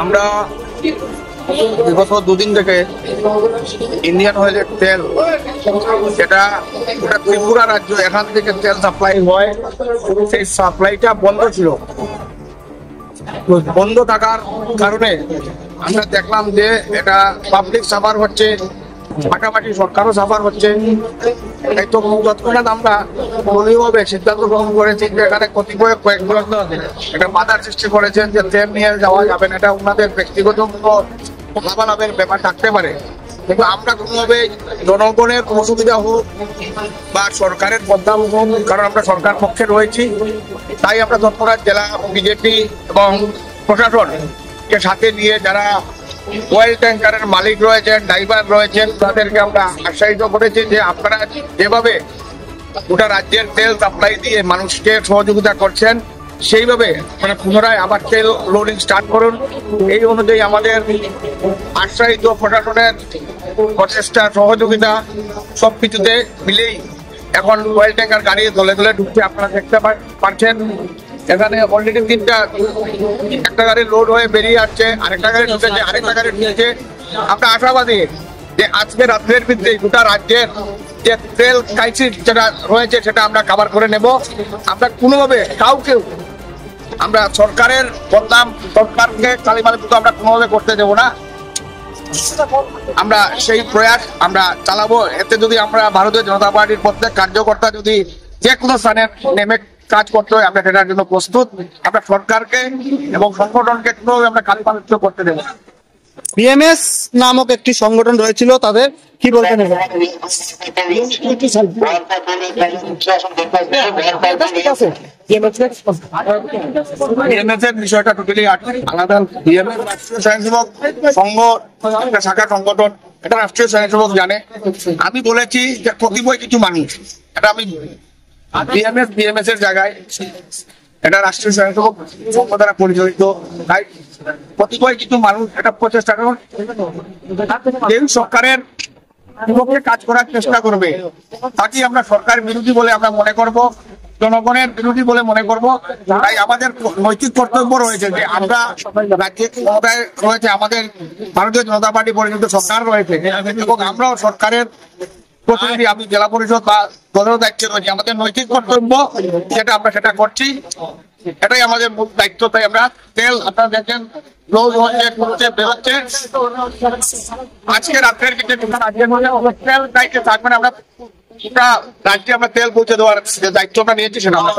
আমরা বিগত দুদিন থেকে ইন্ডিয়ান অয়েলের তেল, যেটা ত্রিপুরা রাজ্য এখান থেকে তেল সাপ্লাই হয়, সেই সাপ্লাইটা বন্ধ ছিল। বন্ধ থাকার কারণে আমরা দেখলাম যে এটা পাবলিক সাফার হচ্ছে, পাশাপাশি সরকারও সাফার হচ্ছে। এই তো তৎক্ষণাৎ আমরা দলীয়ভাবে সিদ্ধান্ত গ্রহণ করেছি যে এখানে কতিপয় কয়েকজন একটা বাধার সৃষ্টি করেছেন যে তেল নিয়ে যাওয়া যাবে না, এটা ওনাদের ব্যক্তিগত লাভালাভের ব্যাপার থাকতে পারে। কিন্তু আমরা কোনোভাবে জনগণের অসুবিধা হোক বা সরকারের বদনাম হোক, কারণ আমরা সরকার পক্ষে রয়েছি, তাই আমরা তৎক্ষণাৎ জেলা বিজেপি এবং প্রশাসনকে সাথে নিয়ে যারা অয়েল ট্যাঙ্কারের মালিক রয়েছেন, ড্রাইভার রয়েছেন, তাদেরকে আমরা আশ্বাসিত করেছি যে আপনারা যেভাবে গোটা রাজ্যের তেল সাপ্লাই দিয়ে মানুষকে সহযোগিতা করছেন, সেইভাবে মানে পুনরায় আবার তেল লোডিং স্টার্ট করুন। এই অনুযায়ী আমাদের আশ্বাসিত প্রশাসনের প্রচেষ্টা, সহযোগিতা সবকিছুতে মিলেই এখন অয়েল ট্যাঙ্কার গাড়ি দলে দলে ঢুকছে। আপনারা দেখতে পাচ্ছেন এখানে অলরেডি একটা গাড়ি লোড হয়ে বেরিয়ে আসছে, আরেকটা গাড়ি ঢুকেছে, আরেকটা গাড়ি ঢুকেছে। আমরা আশাবাদী যে আজকে রাত্রের ভিতরে গোটা রাজ্যের যে তেল ক্রাইসিস যেটা রয়েছে সেটা আমরা কভার করে নেব। আমরা কোনোভাবে কাউকে আমরা সরকারের বদনাম, সরকারকে কালিমালিপুত আমরা কোনোভাবে করতে দেবো না। আমরা সেই প্রয়াস আমরা চালাবো। এতে যদি আমরা ভারতীয় জনতা পার্টির প্রত্যেক কার্যকর্তা যদি যে কোনো স্থানে নেমে কাজ করতে হয়, আমরা সেটার জন্য প্রস্তুত। আমরা সরকারকে এবং সংগঠনকে কোনোভাবে আমরা কালিমালিপুত করতে দেবো না। বিএমএস নামক একটি সংগঠন রয়েছিল, তাদের কি বলবেন? বিষয়টা টোটালি আলাদা। বিএমএস রাষ্ট্রীয় স্বয়ংসেবক সংঘ, একটা শাখা সংগঠন, এটা রাষ্ট্রীয় স্বয়ংসেবক জানে। আমি বলেছি যে কতিপয় কিছু মানুষ, এটা আমি বিএমএস এর জায়গায় এটা রাষ্ট্রীয় স্বয়ংসেবক সংঘ দ্বারা পরিচালিত, তাই কতিপয় কিছু মানুষ এটা প্রচেষ্টা করুন সরকারের বিপক্ষে কাজ করার চেষ্টা করবে, তাকে আমরা সরকার বিরোধী বলে আমরা মনে করব, জনগণের বিরোধী বলে মনে করব। তাই আমাদের নৈতিক কর্তব্য রয়েছে যে আমরা রাজ্যে ক্ষমতায় রয়েছে, আমাদের ভারতীয় জনতা পার্টি পরিচালিত সরকার রয়েছে এবং আমরাও সরকারের প্রতিনিধি। আমি জেলা পরিষদ বা দলের দায়িত্বে রয়েছে, আমাদের নৈতিক কর্তব্য যেটা আমরা সেটা করছি, এটাই আমাদের মূল দায়িত্ব। তাই আমরা তেল আপনারা দেখেন লোড হচ্ছে বেরোচ্ছে। আজকে রাত্রের দিকে তেল দায়িত্বে থাকবেন, আমরা রাজ্যে আমরা তেল পৌঁছে দেওয়ার দায়িত্ব আমরা নিয়েছি, সেটা আমরা